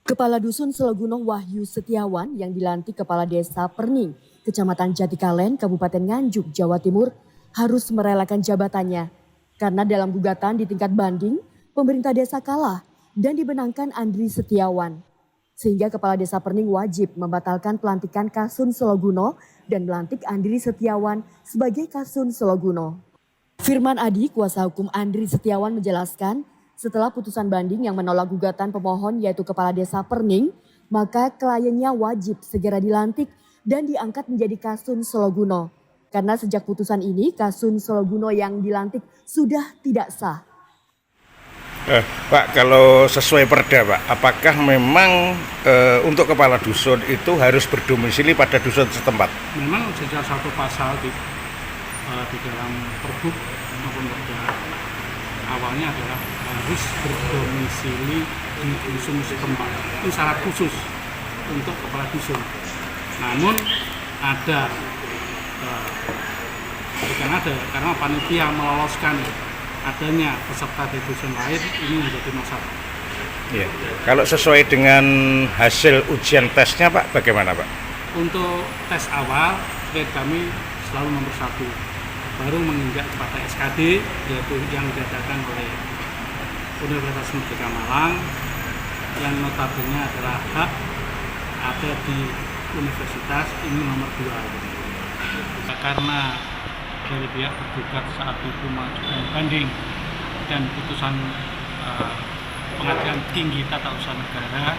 Kepala Dusun Seloguno Wahyu Setiawan yang dilantik Kepala Desa Perning, Kecamatan Jatikalen, Kabupaten Nganjuk, Jawa Timur, harus merelakan jabatannya. Karena dalam gugatan di tingkat banding, pemerintah desa kalah dan dibenangkan Andri Setiawan. Sehingga Kepala Desa Perning wajib membatalkan pelantikan Kasun Seloguno dan melantik Andri Setiawan sebagai Kasun Seloguno. Firman Adi, kuasa hukum Andri Setiawan menjelaskan, setelah putusan banding yang menolak gugatan pemohon yaitu Kepala Desa Perning, maka kliennya wajib segera dilantik dan diangkat menjadi Kasun Seloguno. Karena sejak putusan ini, Kasun Seloguno yang dilantik sudah tidak sah. Pak, kalau sesuai perda, Pak, apakah memang untuk kepala dusun itu harus berdomisili pada dusun setempat? Memang sejak satu pasal di dalam Pergub maupun perda awalnya adalah harus berdomisili di dusun setempat. Itu syarat khusus untuk kepala dusun. Namun ada karena panitia meloloskan adanya peserta di dusun lain, ini menjadi masalah. Iya. Kalau sesuai dengan hasil ujian tesnya, Pak, bagaimana, Pak? Untuk tes awal, kami selalu nomor 1. Baru menginjak kepada SKD, yaitu yang diadakan oleh Universitas Merdeka Malang, yang notabene adalah hak ada di universitas, ini nomor 2. Karena dari pihak tergugat saat itu mengajukan banding dan putusan Pengadilan Tinggi Tata Usaha Negara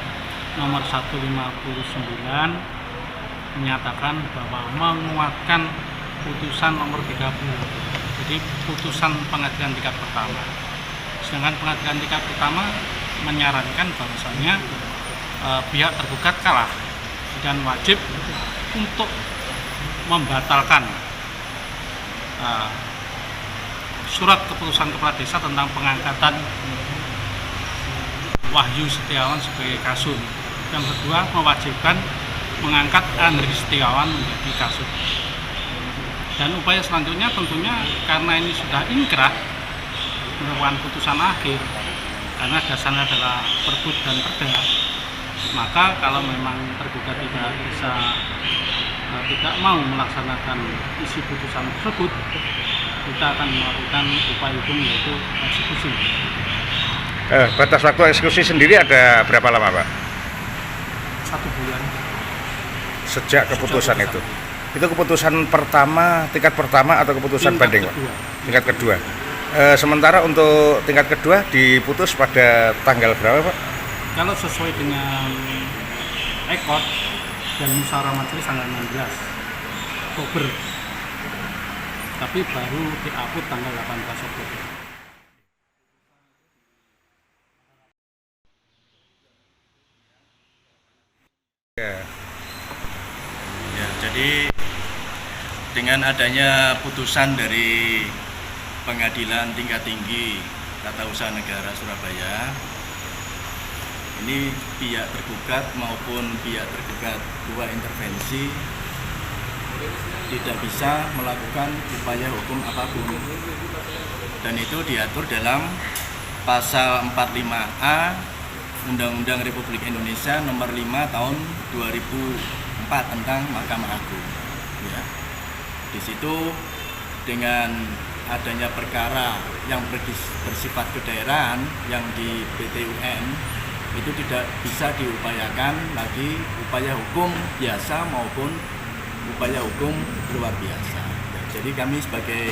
nomor 159 menyatakan bahwa menguatkan putusan nomor 30. Jadi putusan pengadilan tingkat pertama. Sedangkan pengadilan tingkat pertama menyarankan bahwasanya pihak tergugat kalah dan wajib untuk membatalkan surat keputusan Kepala Desa tentang pengangkatan Wahyu Setiawan sebagai Kasun. Yang kedua, mewajibkan mengangkat Andri Setiawan menjadi Kasun. Dan upaya selanjutnya tentunya karena ini sudah inkrah merupakan putusan akhir, karena dasarnya adalah Pergub dan perda, maka kalau memang tergugat tidak mau melaksanakan isi putusan tersebut, kita akan melakukan upaya hukum yaitu eksekusi. Batas waktu eksekusi sendiri ada berapa lama, Pak? 1 bulan. Sejak keputusan itu? Itu keputusan pertama, tingkat pertama atau keputusan banding, Pak? Tingkat kedua. Sementara untuk tingkat kedua diputus pada tanggal berapa, Pak? Kalau sesuai dengan ekot dan musyawarah majelis tanggal 16 Oktober, tapi baru diaput tanggal 18 Oktober. Ya, jadi dengan adanya putusan dari Pengadilan Tingkat Tinggi Tata Usaha Negara Surabaya, ini pihak tergugat maupun pihak tergugat 2 intervensi tidak bisa melakukan upaya hukum apapun, dan itu diatur dalam pasal 45A Undang-Undang Republik Indonesia nomor 5 tahun 2004 tentang Mahkamah Agung. Ya. Di situ dengan adanya perkara yang bersifat kedaerahan yang di PT-UN itu tidak bisa diupayakan lagi upaya hukum biasa maupun upaya hukum luar biasa. Ya, jadi kami sebagai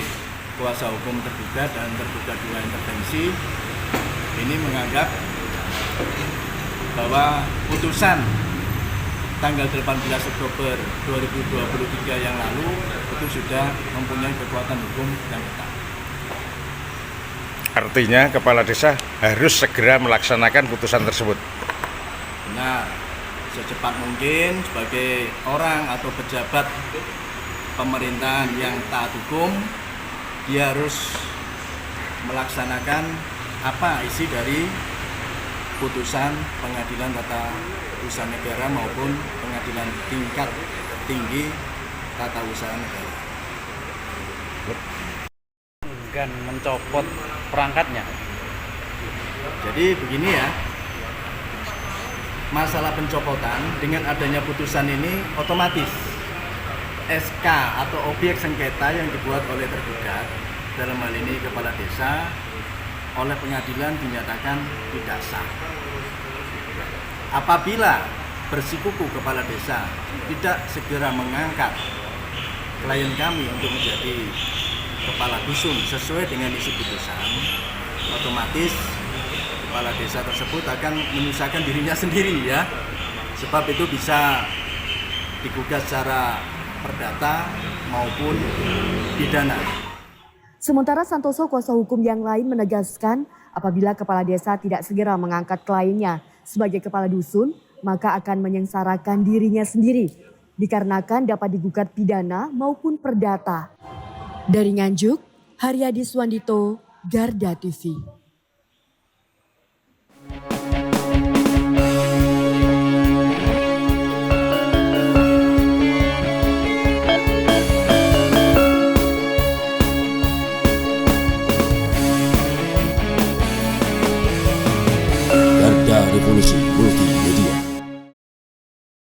kuasa hukum tergugat dan tergugat 2 intervensi ini menganggap bahwa putusan tanggal 18 Oktober 2023 yang lalu itu sudah mempunyai kekuatan hukum yang tetap. Artinya kepala desa harus segera melaksanakan putusan tersebut. Benar, secepat mungkin sebagai orang atau pejabat pemerintahan yang taat hukum, dia harus melaksanakan apa isi dari putusan Pengadilan Tata Usaha Negara maupun Pengadilan Tingkat Tinggi Tata Usaha Negara. Enggan mencopot perangkatnya. Jadi begini ya, masalah pencopotan, dengan adanya putusan ini otomatis SK atau objek sengketa yang dibuat oleh tergugat, dalam hal ini kepala desa, oleh pengadilan dinyatakan tidak sah. Apabila bersikuku kepala desa tidak segera mengangkat klien kami untuk menjadi kepala dusun sesuai dengan isi putusan, otomatis kepala desa tersebut akan menyusahkan dirinya sendiri ya. Sebab itu bisa digugat secara perdata maupun pidana. Sementara Santoso kuasa hukum yang lain menegaskan apabila kepala desa tidak segera mengangkat kliennya sebagai kepala dusun, maka akan menyengsarakan dirinya sendiri dikarenakan dapat digugat pidana maupun perdata. Dari Nganjuk, Haryadi Swandito, Garda TV.